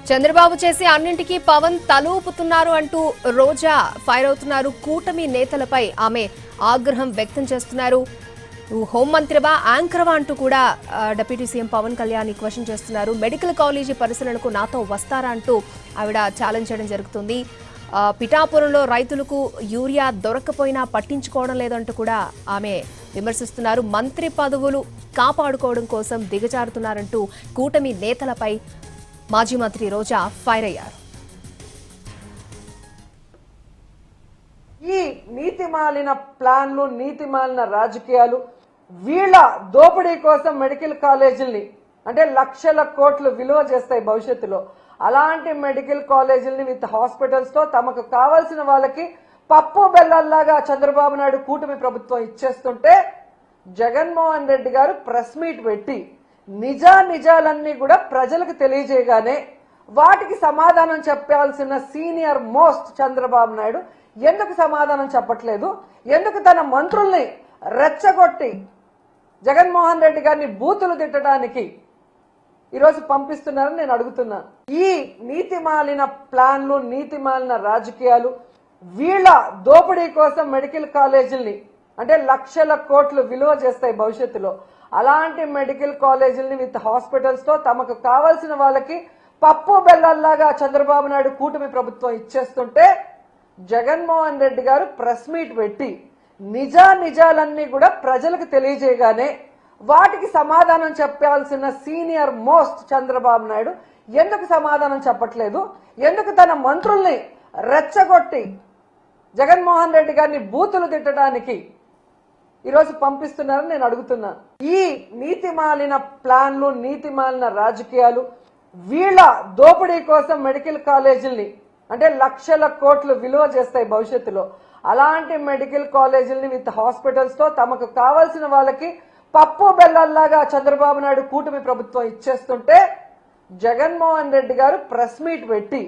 చంద్రబాబు చేసే అన్నింటికీ పవన్ తలూపుతున్నారు అంటూ రోజా ఫైర్ అవుతున్నారు. కూటమి నేతలపై ఆమె ఆగ్రహం వ్యక్తం చేస్తున్నారు. హోంమంత్రివా యాంకర్వా అంటూ కూడా deputy CM Pawan Kalyan question చేస్తున్నారు. మెడికల్ కాలేజీ పరిశీలనకు నాతో వస్తారా అంటూ ఆవిడ ఛాలెంజ్ చేయడం జరుగుతుంది. పిఠాపురంలో రైతులకు యూరియా దొరక్కపోయినా పట్టించుకోవడం లేదంటూ కూడా ఆమె విమర్శిస్తున్నారు. మంత్రి పదవులు కాపాడుకోవడం కోసం దిగజారుతున్నారంటూ కూటమి నేతలపై మాజీ మంత్రి రోజా ఫైర్ అయ్యారు. ఈ నీతిమాలిన ప్లాన్లు, నీతిమాలిన రాజకీయాలు, వీళ్ళ దోపిడీ కోసం మెడికల్ కాలేజీల్ని అంటే లక్షల కోట్లు విలువ చేస్తాయి భవిష్యత్తులో. అలాంటి మెడికల్ కాలేజీల్ని విత్ హాస్పిటల్స్ తో తమకు కావాల్సిన వాళ్ళకి పప్పు బెల్లల్లాగా చంద్రబాబు నాయుడు కూటమి ప్రభుత్వం ఇచ్చేస్తుంటే జగన్మోహన్ రెడ్డి గారు ప్రెస్ మీట్ పెట్టి నిజాలన్నీ కూడా ప్రజలకు తెలియజేయగానే వాటికి సమాధానం చెప్పాల్సిన సీనియర్ మోస్ట్ చంద్రబాబు నాయుడు ఎందుకు సమాధానం చెప్పట్లేదు? ఎందుకు తన మంత్రుల్ని రెచ్చగొట్టి జగన్మోహన్ రెడ్డి గారిని బూతులు తిట్టడానికి ఈరోజు పంపిస్తున్నారని నేను అడుగుతున్నా. ఈ నీతిమాలిన ప్లాన్లు, నీతిమాలిన రాజకీయాలు, వీళ్ళ దోపిడీ కోసం మెడికల్ కాలేజీల్ని అంటే లక్షల కోట్లు విలువ చేస్తాయి భవిష్యత్తులో. అలాంటి మెడికల్ కాలేజీల్ని విత్ హాస్పిటల్స్ తో తమకు కావాల్సిన వాళ్ళకి పప్పు బెల్లల్లాగా చంద్రబాబు నాయుడు కూటమి ప్రభుత్వం ఇచ్చేస్తుంటే జగన్మోహన్ రెడ్డి గారు ప్రెస్ మీట్ పెట్టి నిజాలన్నీ కూడా ప్రజలకు తెలియజేయగానే వాటికి సమాధానం చెప్పాల్సిన సీనియర్ మోస్ట్ చంద్రబాబు నాయుడు ఎందుకు సమాధానం చెప్పట్లేదు? ఎందుకు తన మంత్రుల్ని రెచ్చగొట్టి జగన్మోహన్ రెడ్డి గారిని బూతులు తిట్టడానికి ఈరోజు పంపిస్తున్నారని నేను అడుగుతున్నా. ఈ నీతిమాలిన ప్లాన్లు, నీతిమాలిన రాజకీయాలు, వీళ్ళ దోపిడీ కోసం మెడికల్ కాలేజీల్ని అంటే లక్షల కోట్లు విలువ చేస్తాయి భవిష్యత్తులో. అలాంటి మెడికల్ కాలేజీల్ని విత్ హాస్పిటల్స్ తో తమకు కావాల్సిన వాళ్ళకి పప్పు బెల్లల్లాగా చంద్రబాబు నాయుడు కూటమి ప్రభుత్వం ఇచ్చేస్తుంటే జగన్మోహన్ రెడ్డి గారు ప్రెస్ మీట్ పెట్టి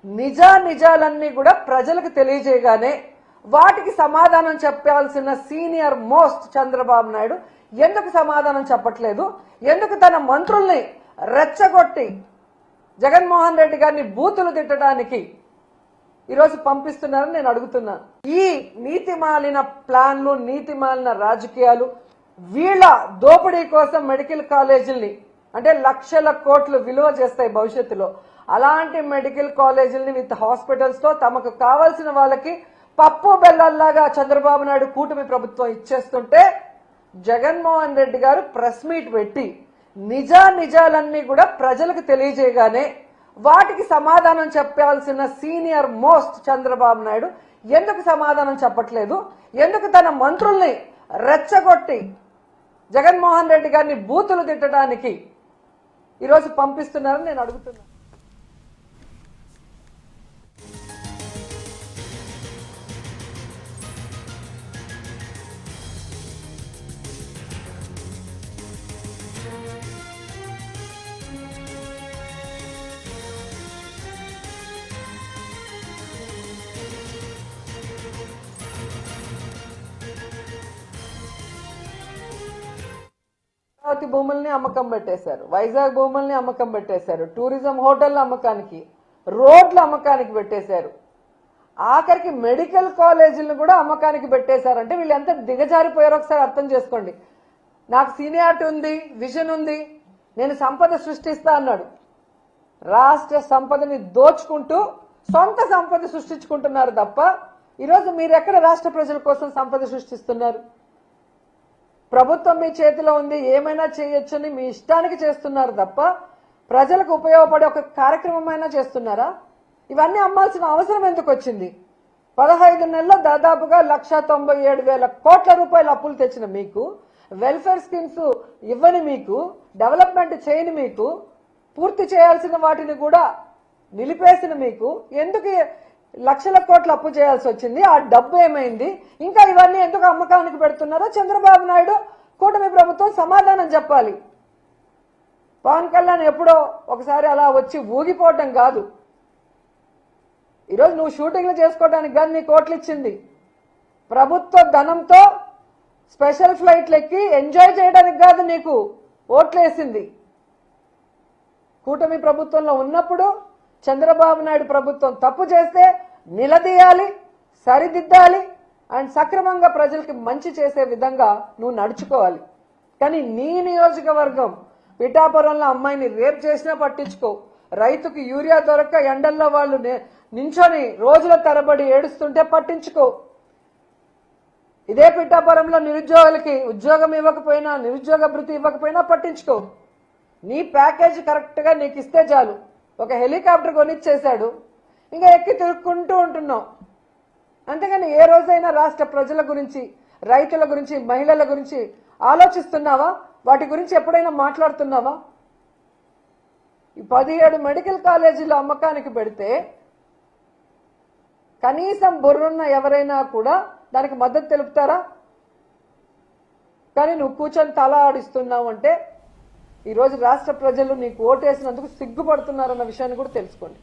నిజాలన్నీ కూడా ప్రజలకు తెలియజేయగానే వాటికి సమాధానం చెప్పాల్సిన సీనియర్ మోస్ట్ చంద్రబాబు నాయుడు ఎందుకు సమాధానం చెప్పట్లేదు? ఎందుకు తన మంత్రుల్ని రెచ్చగొట్టి జగన్మోహన్ రెడ్డి గారిని బూతులు తిట్టడానికి ఈరోజు పంపిస్తున్నారని నేను అడుగుతున్నా. ఈ నీతిమాలిన ప్లాన్లు, నీతిమాలిన రాజకీయాలు, వీళ్ళ దోపిడీ కోసం మెడికల్ కాలేజీల్ని అంటే లక్షల కోట్లు విలువ చేస్తాయి భవిష్యత్తులో. అలాంటి మెడికల్ కాలేజీల్ని విత్ హాస్పిటల్స్ తో తమకు కావాల్సిన వాళ్ళకి పప్పు బెల్లల్లాగా చంద్రబాబు నాయుడు కూటమి ప్రభుత్వం ఇచ్చేస్తుంటే జగన్మోహన్ రెడ్డి గారు ప్రెస్ మీట్ పెట్టి నిజాలన్నీ కూడా ప్రజలకు తెలియజేయగానే వాటికి సమాధానం చెప్పాల్సిన సీనియర్ మోస్ట్ చంద్రబాబు నాయుడు ఎందుకు సమాధానం చెప్పట్లేదు? ఎందుకు తన మంత్రుల్ని రెచ్చగొట్టి జగన్మోహన్ రెడ్డి గారిని బూతులు తిట్టడానికి ఈరోజు పంపిస్తున్నారని నేను అడుగుతున్నా. అమరావతి భూముల్ని అమ్మకం పెట్టేశారు, వైజాగ్ భూముల్ని అమ్మకం పెట్టేశారు, టూరిజం హోటళ్ల అమ్మకానికి, రోడ్ల అమ్మకానికి పెట్టేశారు, ఆఖరికి మెడికల్ కాలేజీలను కూడా అమ్మకానికి పెట్టేశారంటే వీళ్ళు ఎంత దిగజారిపోయారో ఒకసారి అర్థం చేసుకోండి. నాకు సీనియారిటీ ఉంది, విజన్ ఉంది, నేను సంపద సృష్టిస్తా అన్నాడు. రాష్ట్ర సంపదని దోచుకుంటూ సొంత సంపద సృష్టించుకుంటున్నారు తప్ప ఈరోజు మీరు ఎక్కడ రాష్ట్ర ప్రజల కోసం సంపద సృష్టిస్తున్నారు? ప్రభుత్వం మీ చేతిలో ఉంది, ఏమైనా చేయొచ్చని మీ ఇష్టానికి చేస్తున్నారు తప్ప ప్రజలకు ఉపయోగపడే ఒక కార్యక్రమమైనా చేస్తున్నారా? ఇవన్నీ అమ్మాల్సిన అవసరం ఎందుకు వచ్చింది? 15 నెలల్లో దాదాపుగా 1,97,000 కోట్ల రూపాయల అప్పులు తెచ్చిన మీకు, వెల్ఫేర్ స్కీమ్స్ ఇవ్వని మీకు, డెవలప్మెంట్ చేయని మీకు, పూర్తి చేయాల్సిన వాటిని కూడా నిలిపేసిన మీకు ఎందుకు లక్షల కోట్ల అప్పు చేయాల్సి వచ్చింది? ఆ డబ్బు ఏమైంది? ఇంకా ఇవన్నీ ఎందుకు అమ్మకానికి పెడుతున్నారో చంద్రబాబు నాయుడు కూటమి ప్రభుత్వం సమాధానం చెప్పాలి. పవన్ కళ్యాణ్ ఎప్పుడో ఒకసారి అలా వచ్చి ఊగిపోవటం కాదు. ఈరోజు నువ్వు షూటింగ్లు చేసుకోవడానికి కానీ నీ కోట్లు ఇచ్చింది, ప్రభుత్వ ధనంతో స్పెషల్ ఫ్లైట్లు ఎక్కి ఎంజాయ్ చేయడానికి కాదు నీకు ఓట్లేసింది. కూటమి ప్రభుత్వంలో ఉన్నప్పుడు చంద్రబాబు నాయుడు ప్రభుత్వం తప్పు చేస్తే నిలదీయాలి, సరిదిద్దాలి అండ్ సక్రమంగా ప్రజలకి మంచి చేసే విధంగా నువ్వు నడుచుకోవాలి. కానీ నీ నియోజకవర్గం పిఠాపురంలో అమ్మాయిని రేప్ చేసినా పట్టించుకో, రైతుకు యూరియా దొరక్క ఎండల్లో వాళ్ళు నించొని రోజుల తరబడి ఏడుస్తుంటే పట్టించుకో, ఇదే పిఠాపురంలో నిరుద్యోగులకి ఉద్యోగం ఇవ్వకపోయినా, నిరుద్యోగ భృతి ఇవ్వకపోయినా పట్టించుకో. నీ ప్యాకేజ్ కరెక్ట్గా నీకు ఇస్తే చాలు. ఒక హెలికాప్టర్ కొనిచ్చేశాడు, ఇంకా ఎక్కి తిరుక్కుంటూ ఉంటున్నావు. అంతేగాని ఏ రోజైనా రాష్ట్ర ప్రజల గురించి, రైతుల గురించి, మహిళల గురించి ఆలోచిస్తున్నావా? వాటి గురించి ఎప్పుడైనా మాట్లాడుతున్నావా? ఈ 17 మెడికల్ కాలేజీలు అమ్మకానికి పెడితే కనీసం బుర్రున్న ఎవరైనా కూడా దానికి మద్దతు తెలుపుతారా? కానీ నువ్వు కూర్చొని తల ఆడిస్తున్నావు అంటే ఈరోజు రాష్ట్ర ప్రజలు నీకు ఓటేసినందుకు సిగ్గుపడుతున్నారన్న విషయాన్ని కూడా తెలుసుకోండి.